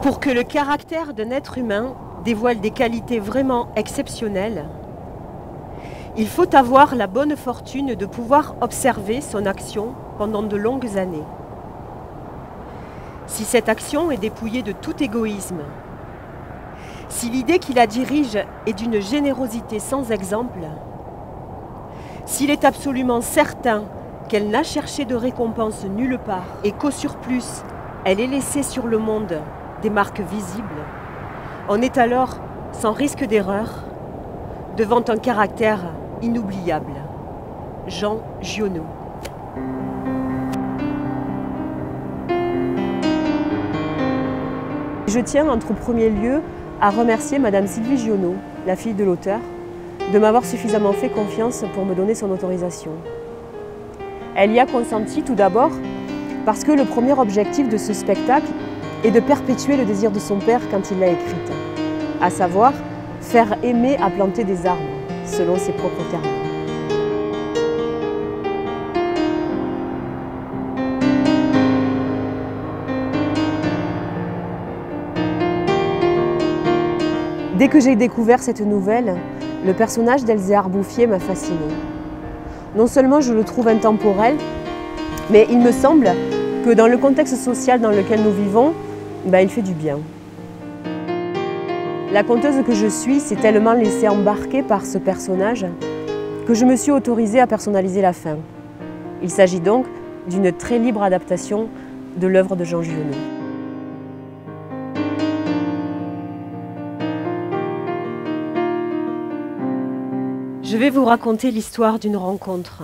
Pour que le caractère d'un être humain dévoile des qualités vraiment exceptionnelles, il faut avoir la bonne fortune de pouvoir observer son action pendant de longues années. Si cette action est dépouillée de tout égoïsme, si l'idée qui la dirige est d'une générosité sans exemple, s'il est absolument certain qu'elle n'a cherché de récompense nulle part et qu'au surplus, elle est laissée sur le monde des marques visibles, on est alors, sans risque d'erreur, devant un caractère inoubliable. Jean Giono. Je tiens en tout premier lieu à remercier Madame Sylvie Giono, la fille de l'auteur, de m'avoir suffisamment fait confiance pour me donner son autorisation. Elle y a consenti tout d'abord parce que le premier objectif de ce spectacle est de perpétuer le désir de son père quand il l'a écrite, à savoir faire aimer à planter des arbres, selon ses propres termes. Dès que j'ai découvert cette nouvelle, le personnage d'Elzéar Bouffier m'a fascinée. Non seulement je le trouve intemporel, mais il me semble que dans le contexte social dans lequel nous vivons, il fait du bien. La conteuse que je suis s'est tellement laissée embarquer par ce personnage que je me suis autorisée à personnaliser la fin. Il s'agit donc d'une très libre adaptation de l'œuvre de Jean Giono. Je vais vous raconter l'histoire d'une rencontre.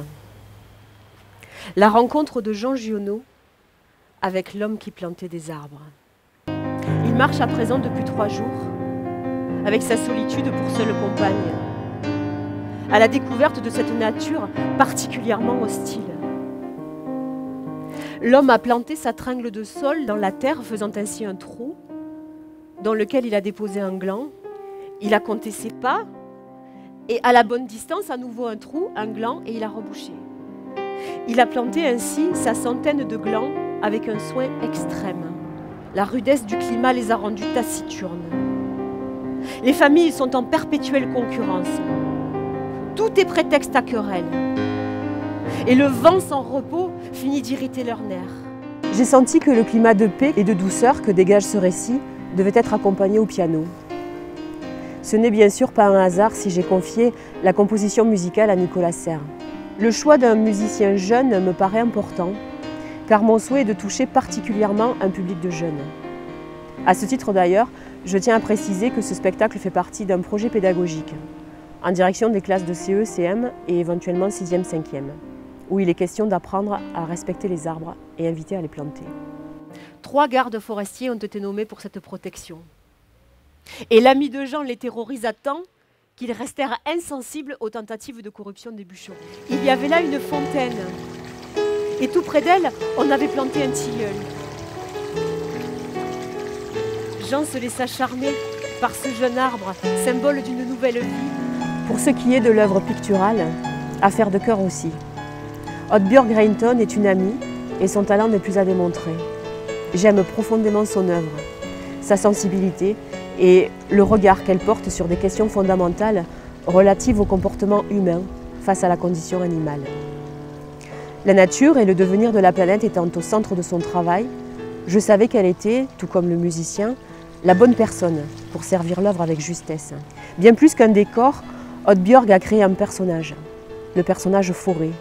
La rencontre de Jean Giono avec l'homme qui plantait des arbres. Il marche à présent depuis 3 jours, avec sa solitude pour seule compagne, à la découverte de cette nature particulièrement hostile. L'homme a planté sa tringle de sol dans la terre, faisant ainsi un trou, dans lequel il a déposé un gland. Il a compté ses pas, et à la bonne distance, à nouveau un trou, un gland, et il a rebouché. Il a planté ainsi sa centaine de glands avec un soin extrême. La rudesse du climat les a rendus taciturnes. Les familles sont en perpétuelle concurrence. Tout est prétexte à querelle. Et le vent sans repos finit d'irriter leurs nerfs. J'ai senti que le climat de paix et de douceur que dégage ce récit devait être accompagné au piano. Ce n'est bien sûr pas un hasard si j'ai confié la composition musicale à Nicolas Serre. Le choix d'un musicien jeune me paraît important, car mon souhait est de toucher particulièrement un public de jeunes. À ce titre d'ailleurs, je tiens à préciser que ce spectacle fait partie d'un projet pédagogique, en direction des classes de CE, CM et éventuellement 6e, 5e, où il est question d'apprendre à respecter les arbres et inviter à les planter. 3 gardes forestiers ont été nommés pour cette protection. Et l'ami de Jean les terrorise à tant qu'ils restèrent insensibles aux tentatives de corruption des bûcherons. Il y avait là une fontaine, et tout près d'elle, on avait planté un tilleul. Jean se laissa charmer par ce jeune arbre, symbole d'une nouvelle vie. Pour ce qui est de l'œuvre picturale, affaire de cœur aussi. Oddbjørg Reinton est une amie, et son talent n'est plus à démontrer. J'aime profondément son œuvre, sa sensibilité, et le regard qu'elle porte sur des questions fondamentales relatives au comportement humain face à la condition animale. La nature et le devenir de la planète étant au centre de son travail, je savais qu'elle était, tout comme le musicien, la bonne personne pour servir l'œuvre avec justesse. Bien plus qu'un décor, Oddbjørg a créé un personnage, le personnage forêt,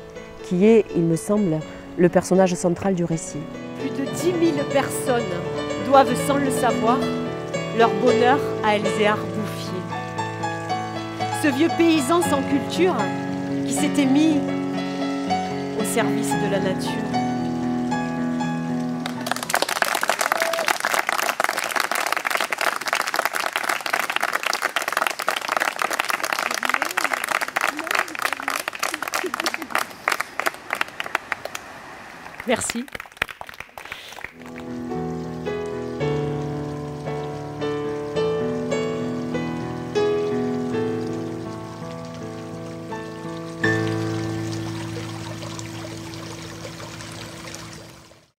qui est, il me semble, le personnage central du récit. Plus de 10 000 personnes doivent, sans le savoir, leur bonheur à Elzéar Bouffier. Ce vieux paysan sans culture qui s'était mis au service de la nature. Merci.